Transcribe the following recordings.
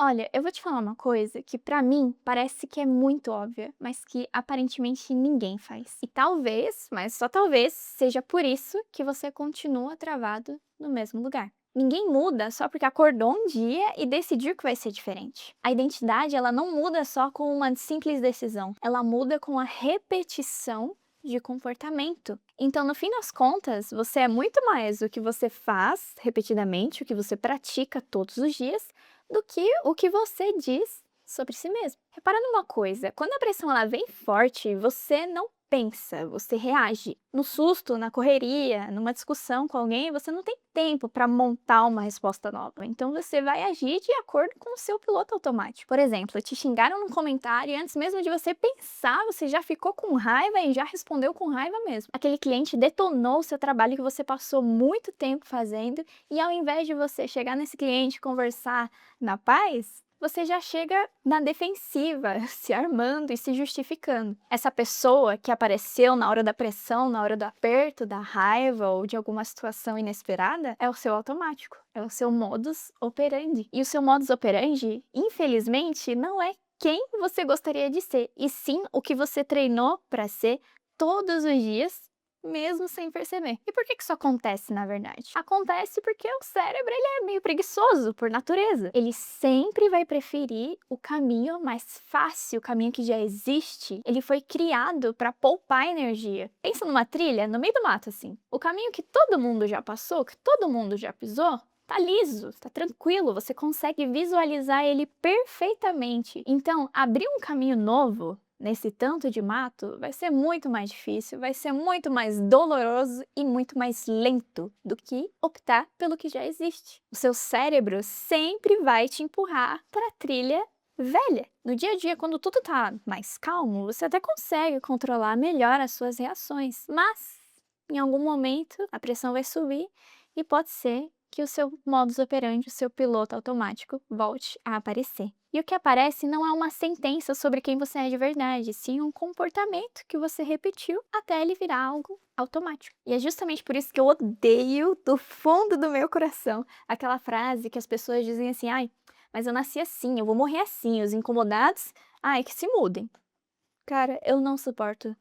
Olha, eu vou te falar uma coisa que pra mim parece que é muito óbvia, mas que aparentemente ninguém faz. E talvez, mas só talvez, seja por isso que você continua travado no mesmo lugar. Ninguém muda só porque acordou um dia e decidiu que vai ser diferente. A identidade, ela não muda só com uma simples decisão, ela muda com a repetição de comportamento. Então, no fim das contas, você é muito mais o que você faz repetidamente, o que você pratica todos os dias, do que o que você diz sobre si mesmo. Repara numa coisa, quando a pressão ela vem forte, você não pensa, você reage. No susto, na correria, numa discussão com alguém, você não tem tempo para montar uma resposta nova. Então você vai agir de acordo com o seu piloto automático. Por exemplo, te xingaram num comentário e antes mesmo de você pensar, você já ficou com raiva e já respondeu com raiva mesmo. Aquele cliente detonou o seu trabalho que você passou muito tempo fazendo e ao invés de você chegar nesse cliente, conversar na paz, você já chega na defensiva, se armando e se justificando. Essa pessoa que apareceu na hora da pressão, na hora do aperto, da raiva ou de alguma situação inesperada, é o seu automático, é o seu modus operandi. E o seu modus operandi, infelizmente, não é quem você gostaria de ser, e sim o que você treinou para ser todos os dias mesmo sem perceber. E por que isso acontece, na verdade? Acontece porque o cérebro ele é meio preguiçoso por natureza. Ele sempre vai preferir o caminho mais fácil, o caminho que já existe. Ele foi criado para poupar energia. Pensa numa trilha no meio do mato assim. O caminho que todo mundo já passou, que todo mundo já pisou, tá liso, tá tranquilo, você consegue visualizar ele perfeitamente. Então, abrir um caminho novo nesse tanto de mato vai ser muito mais difícil, vai ser muito mais doloroso e muito mais lento do que optar pelo que já existe. O seu cérebro sempre vai te empurrar para a trilha velha. No dia a dia, quando tudo tá mais calmo, você até consegue controlar melhor as suas reações, mas em algum momento a pressão vai subir e pode ser que o seu modus operandi, o seu piloto automático, volte a aparecer. E o que aparece não é uma sentença sobre quem você é de verdade, sim um comportamento que você repetiu até ele virar algo automático. E é justamente por isso que eu odeio do fundo do meu coração aquela frase que as pessoas dizem assim: ai, mas eu nasci assim, eu vou morrer assim, os incomodados, ai, que se mudem. Cara, eu não suporto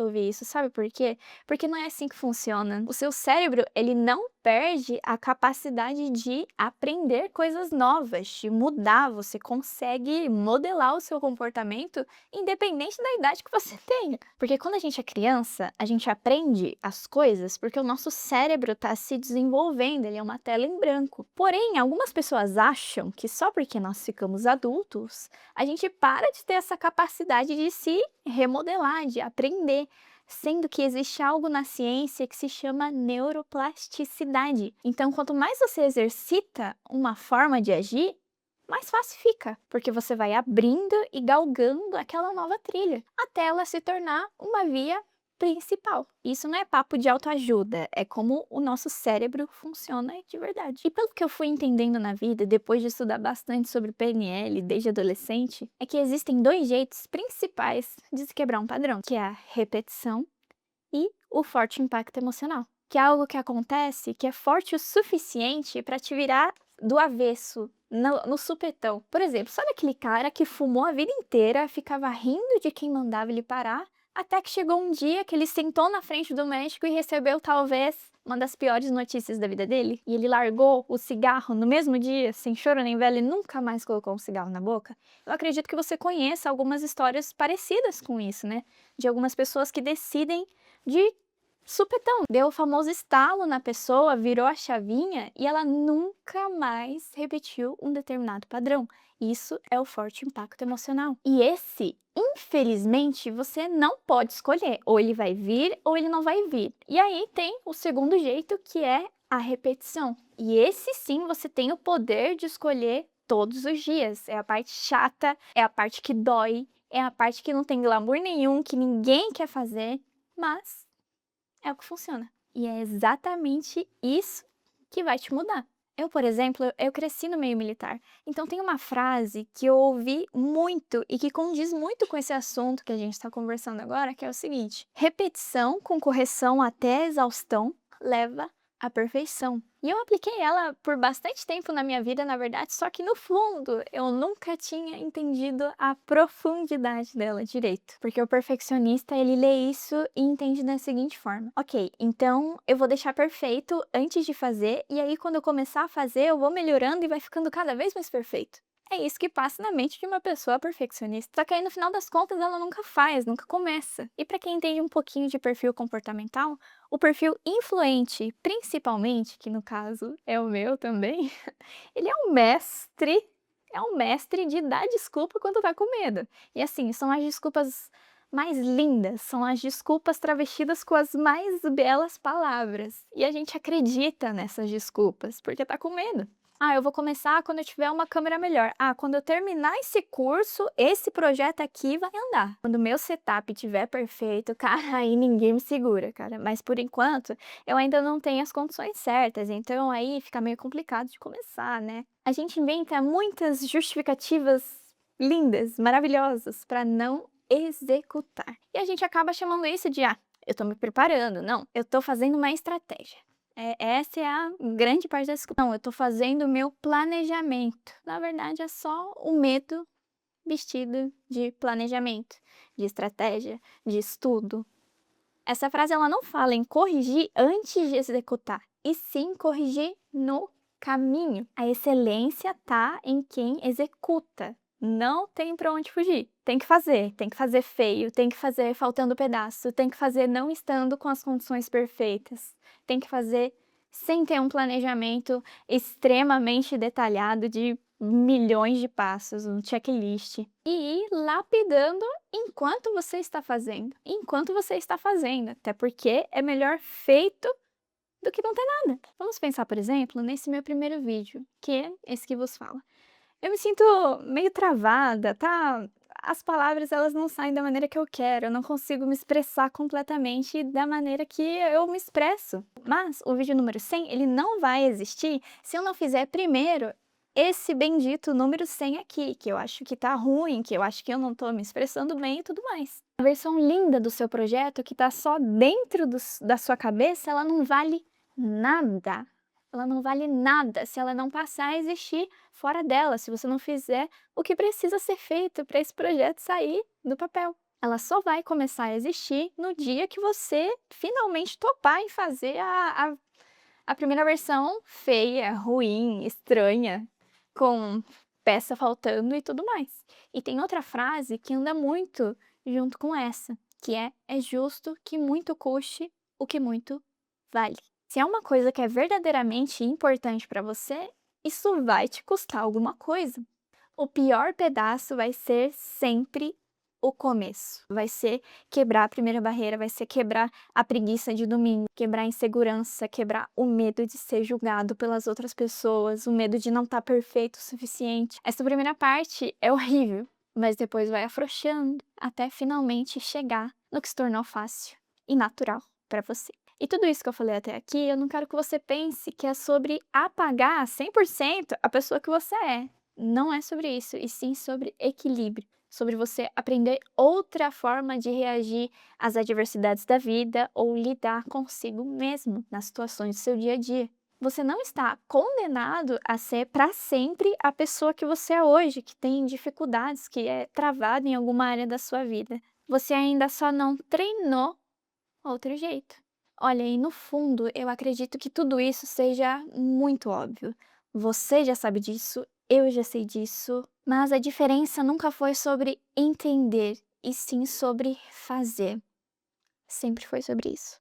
ouvir isso, sabe por quê? Porque não é assim que funciona. O seu cérebro, ele não perde a capacidade de aprender coisas novas, de mudar, você consegue modelar o seu comportamento independente da idade que você tenha. Porque quando a gente é criança, a gente aprende as coisas porque o nosso cérebro está se desenvolvendo, ele é uma tela em branco. Porém, algumas pessoas acham que só porque nós ficamos adultos, a gente para de ter essa capacidade de se remodelar, de aprender, sendo que existe algo na ciência que se chama neuroplasticidade. Então, quanto mais você exercita uma forma de agir, mais fácil fica, porque você vai abrindo e galgando aquela nova trilha, até ela se tornar uma via principal. Isso não é papo de autoajuda, é como o nosso cérebro funciona de verdade. E pelo que eu fui entendendo na vida, depois de estudar bastante sobre PNL desde adolescente, é que existem dois jeitos principais de se quebrar um padrão, que é a repetição e o forte impacto emocional, que é algo que acontece que é forte o suficiente para te virar do avesso, no supetão. Por exemplo, sabe aquele cara que fumou a vida inteira, ficava rindo de quem mandava ele parar, até que chegou um dia que ele sentou na frente do médico e recebeu talvez uma das piores notícias da vida dele, e ele largou o cigarro no mesmo dia, sem choro nem vela, e nunca mais colocou um cigarro na boca? Eu acredito que você conheça algumas histórias parecidas com isso, né? De algumas pessoas que decidem de supetão, deu o famoso estalo na pessoa, virou a chavinha e ela nunca mais repetiu um determinado padrão. Isso é o forte impacto emocional. E esse, infelizmente, você não pode escolher. Ou ele vai vir ou ele não vai vir. E aí tem o segundo jeito, que é a repetição. E esse sim você tem o poder de escolher todos os dias. É a parte chata, é a parte que dói, é a parte que não tem glamour nenhum, que ninguém quer fazer, mas é o que funciona. E é exatamente isso que vai te mudar. Eu, por exemplo, eu cresci no meio militar. Então tem uma frase que eu ouvi muito e que condiz muito com esse assunto que a gente está conversando agora, que é o seguinte: repetição com correção até a exaustão leva a perfeição. E eu apliquei ela por bastante tempo na minha vida, na verdade, só que no fundo eu nunca tinha entendido a profundidade dela direito. Porque o perfeccionista, ele lê isso e entende da seguinte forma: ok, então eu vou deixar perfeito antes de fazer, e aí quando eu começar a fazer, eu vou melhorando e vai ficando cada vez mais perfeito. É isso que passa na mente de uma pessoa perfeccionista. Só que aí no final das contas ela nunca faz, nunca começa. E para quem entende um pouquinho de perfil comportamental, o perfil influente, principalmente, que no caso é o meu também, ele é um mestre de dar desculpa quando tá com medo. E assim, são as desculpas mais lindas, são as desculpas travestidas com as mais belas palavras. E a gente acredita nessas desculpas, porque tá com medo. Ah, eu vou começar quando eu tiver uma câmera melhor. Ah, quando eu terminar esse curso, esse projeto aqui vai andar. Quando o meu setup estiver perfeito, cara, aí ninguém me segura, cara. Mas por enquanto, eu ainda não tenho as condições certas, então aí fica meio complicado de começar, né? A gente inventa muitas justificativas lindas, maravilhosas, para não executar. E a gente acaba chamando isso de, eu tô me preparando. Não, eu tô fazendo uma estratégia. Essa é a grande parte da discussão. Não, eu tô fazendo o meu planejamento. Na verdade, é só o medo vestido de planejamento, de estratégia, de estudo. Essa frase ela não fala em corrigir antes de executar, e sim corrigir no caminho. A excelência tá em quem executa. Não tem pra onde fugir. Tem que fazer feio, tem que fazer faltando pedaço, tem que fazer não estando com as condições perfeitas, tem que fazer sem ter um planejamento extremamente detalhado de milhões de passos, um checklist. E ir lapidando enquanto você está fazendo. Enquanto você está fazendo. Até porque é melhor feito do que não ter nada. Vamos pensar, por exemplo, nesse meu primeiro vídeo, que é esse que vos fala. Eu me sinto meio travada, tá? As palavras elas não saem da maneira que eu quero, eu não consigo me expressar completamente da maneira que eu me expresso. Mas o vídeo número 100, ele não vai existir se eu não fizer primeiro esse bendito número 100 aqui, que eu acho que tá ruim, que eu acho que eu não tô me expressando bem e tudo mais. A versão linda do seu projeto, que tá só dentro da sua cabeça, ela não vale nada. Ela não vale nada se ela não passar a existir fora dela, se você não fizer o que precisa ser feito para esse projeto sair do papel. Ela só vai começar a existir no dia que você finalmente topar em fazer a primeira versão feia, ruim, estranha, com peça faltando e tudo mais. E tem outra frase que anda muito junto com essa, que é justo que muito custe o que muito vale. Se é uma coisa que é verdadeiramente importante para você, isso vai te custar alguma coisa. O pior pedaço vai ser sempre o começo. Vai ser quebrar a primeira barreira, vai ser quebrar a preguiça de domingo, quebrar a insegurança, quebrar o medo de ser julgado pelas outras pessoas, o medo de não estar perfeito o suficiente. Essa primeira parte é horrível, mas depois vai afrouxando até finalmente chegar no que se tornou fácil e natural para você. E tudo isso que eu falei até aqui, eu não quero que você pense que é sobre apagar 100% a pessoa que você é. Não é sobre isso, e sim sobre equilíbrio. Sobre você aprender outra forma de reagir às adversidades da vida ou lidar consigo mesmo nas situações do seu dia a dia. Você não está condenado a ser para sempre a pessoa que você é hoje, que tem dificuldades, que é travado em alguma área da sua vida. Você ainda só não treinou outro jeito. Olha, e no fundo, eu acredito que tudo isso seja muito óbvio. Você já sabe disso, eu já sei disso, mas a diferença nunca foi sobre entender, e sim sobre fazer. Sempre foi sobre isso.